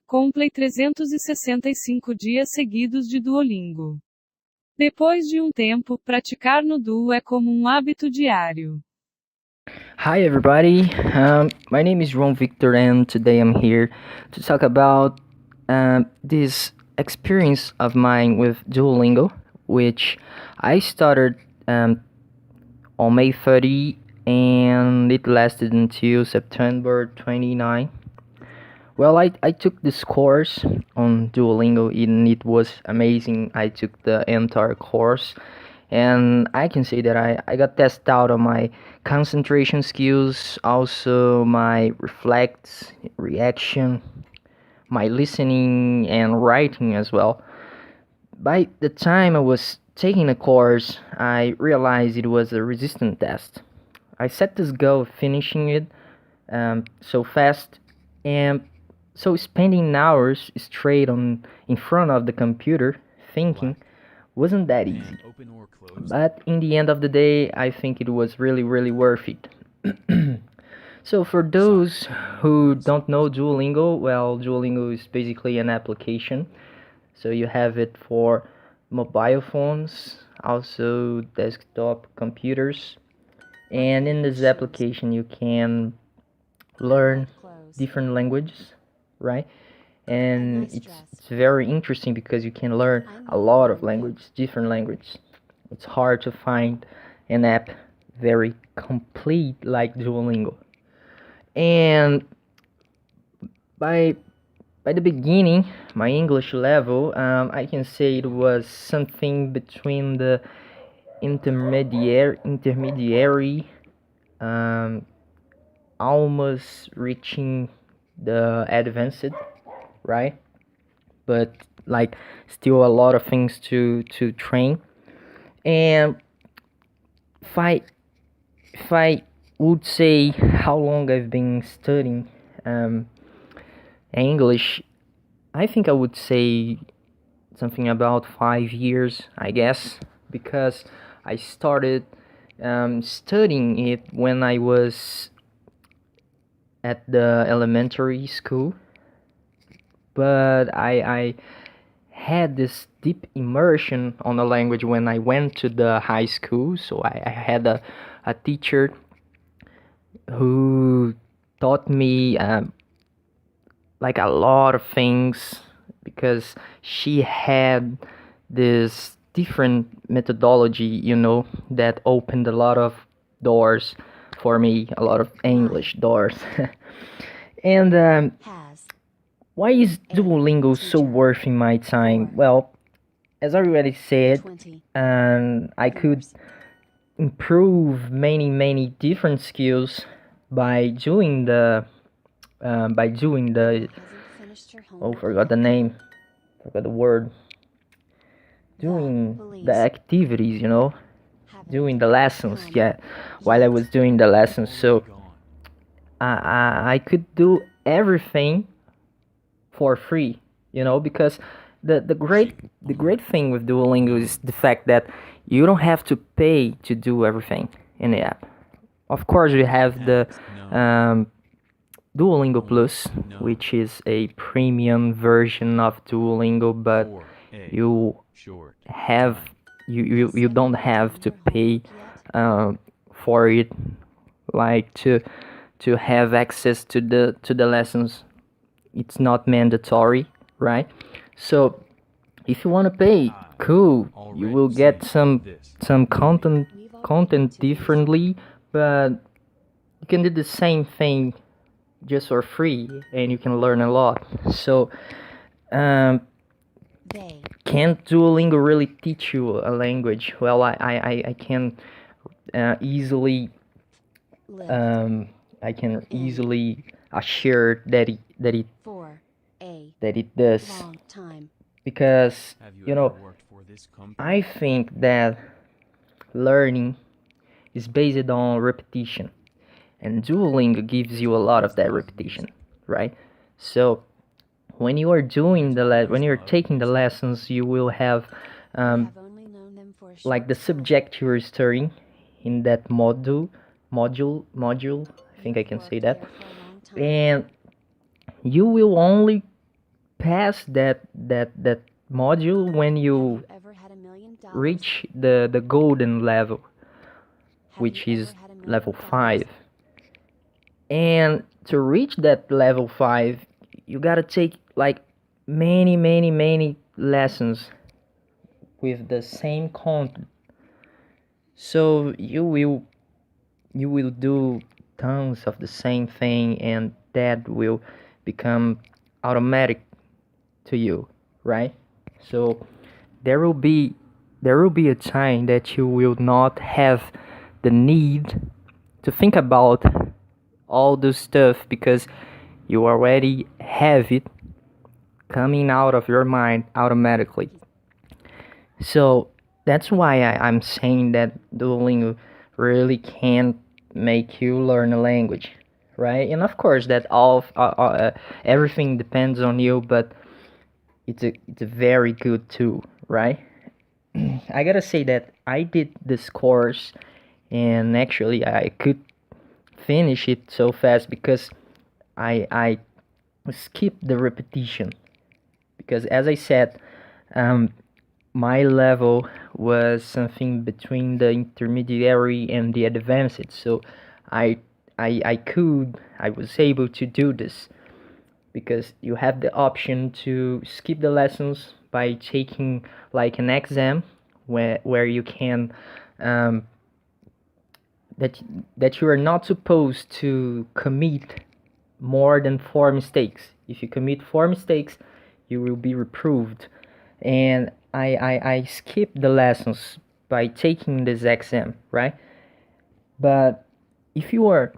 Complei 365 dias seguidos de Duolingo. Depois de tempo, praticar no Duo é como hábito diário. Hi everybody, my name is Ron Victor and today I'm here to talk about this experience of mine with Duolingo, which I started on May 30 and it lasted until September 29. Well, I took this course on Duolingo and it was amazing. I took the entire course and I can say that I got tested out on my concentration skills, also my reflex, reaction, my listening and writing as well. By the time I was taking the course, I realized it was a resistance test. I set this goal of finishing it so fast, and so spending hours straight in front of the computer thinking wasn't that easy. But in the end of the day, I think it was really worth it. So for those who don't know Duolingo, well, Duolingo is basically an application. So you have it for mobile phones, also desktop computers. And in this application, you can learn different languages, right? And it's very interesting because you can learn a lot of languages, different languages. It's hard to find an app very complete like Duolingo. And by the beginning, my English level, I can say it was something between the intermediary, almost reaching the advanced, right? But like still a lot of things to train. And if I would say how long I've been studying English, I think I would say something about 5 years, I guess, because I started studying it when I was at the elementary school, but I had this deep immersion on the language when I went to the high school. So I had a teacher who taught me like a lot of things, because she had this different methodology, that opened a lot of doors for me, a lot of English doors. And why is Duolingo so worth in my time? Well, as I already said, I could improve many different skills by doing the forgot the name, forgot the word, doing the activities, doing the lessons. Yeah, while I was doing the lessons, so I could do everything for free, because the great thing with Duolingo is the fact that you don't have to pay to do everything in the app. Of course, we have the Duolingo Plus, which is a premium version of Duolingo, but you don't have to pay for it, like to have access to the lessons. It's not mandatory, right? So if you want to pay, cool, you will get some content differently, but you can do the same thing just for free and you can learn a lot. So can't Duolingo really teach you a language? Well, I can easily assure that it does, because I think that learning is based on repetition, and Duolingo gives you a lot of that repetition, right? So when you are when you're taking the lessons, you will have like the subject you're studying in that module. I think I can say that, and you will only pass that module when you reach the golden level, which is level 5. And to reach that level 5, you gotta take like many lessons with the same content. So you will do tons of the same thing, and that will become automatic to you, right? So there will be a time that you will not have the need to think about all this stuff, because you already have it coming out of your mind automatically. So that's why I'm saying that Duolingo really can make you learn a language, right? And of course that everything depends on you, but it's a very good tool, right? I gotta say that I did this course, and actually I could finish it so fast because I skipped the repetition, because as I said, my level was something between the intermediary and the advanced, so I I was able to do this, because you have the option to skip the lessons by taking like an exam where you can that you are not supposed to commit more than 4 mistakes. If you commit 4 mistakes, you will be reproved. And I skipped the lessons by taking this exam, right? But if you are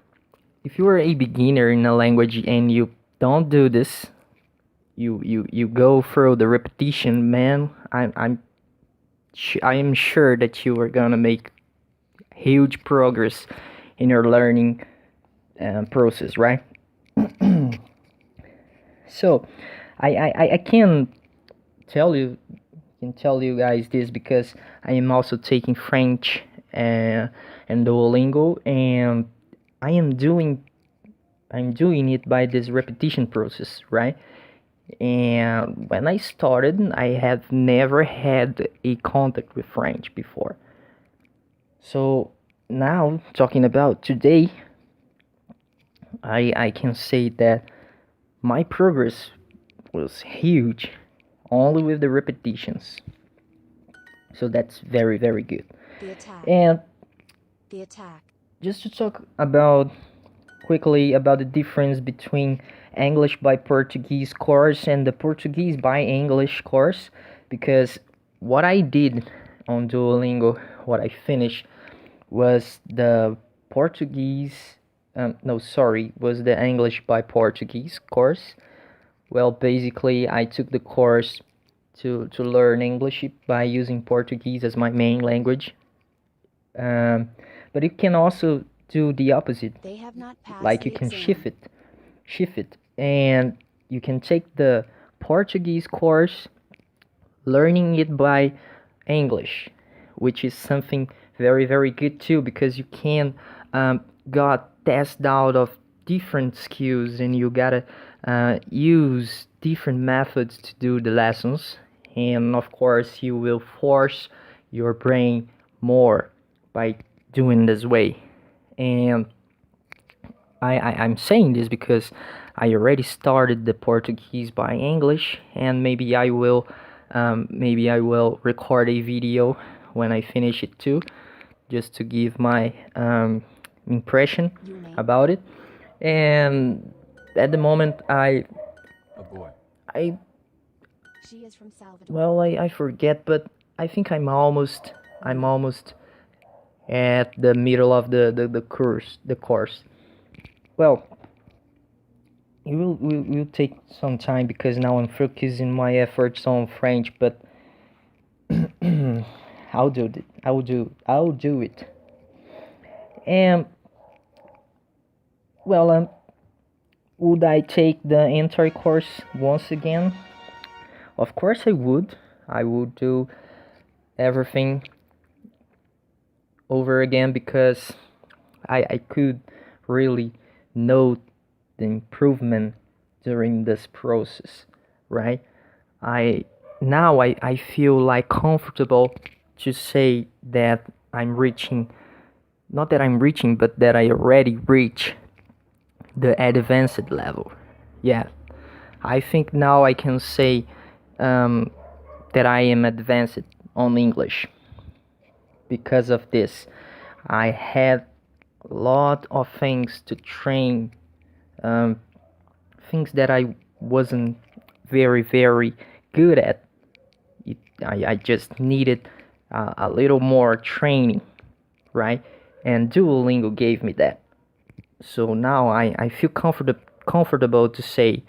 a beginner in a language and you don't do this, you go through the repetition, man, I am sure that you are gonna make huge progress in your learning process, right? So I can tell you guys this because I am also taking French and Duolingo, and I'm doing it by this repetition process, right? And when I started, I have never had a contact with French before. So now, talking about today, I can say that my progress was huge only with the repetitions. So that's very good. And just to talk about quickly about the difference between English by Portuguese course and the Portuguese by English course, because what I did on Duolingo, what I finished, was the Portuguese was the English by Portuguese course. Well, basically I took the course to learn English by using Portuguese as my main language. But you can also do the opposite. Like you can shift it, and you can take the Portuguese course learning it by English, which is something very good too, because you can got test out of different skills, and you gotta use different methods to do the lessons, and of course you will force your brain more by doing this way. And I'm saying this because I already started the Portuguese by English, and maybe I will record a video when I finish it too, just to give my impression about it. And at the moment, I I forget, but I think I'm almost at the middle of the course. Well, it will take some time because now I'm focusing my efforts on French, but I'll do it. I'll do it. And well, would I take the entire course once again? Of course I would. I would do everything over again, because I could really note the improvement during this process. right? I feel like comfortable to say that I'm reaching, not that I'm reaching, but that I already reach the advanced level. Yeah, I think now I can say that I am advanced on English. Because of this, I had a lot of things to train, um, things that I wasn't very good at. I just needed a little more training, right? And Duolingo gave me that. So now I feel comfortable to say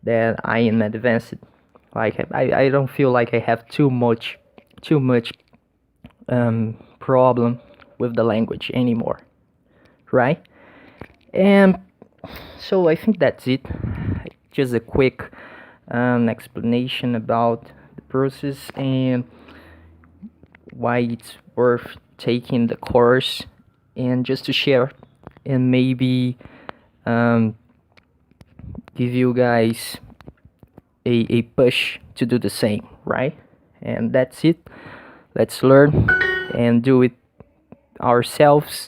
that I am advanced. Like I don't feel like I have too much problem with the language anymore, right? And so I think that's it. Just a quick explanation about the process and why it's worth taking the course, and just to share and maybe um, give you guys a push to do the same, right? And that's it. Let's learn and do it ourselves.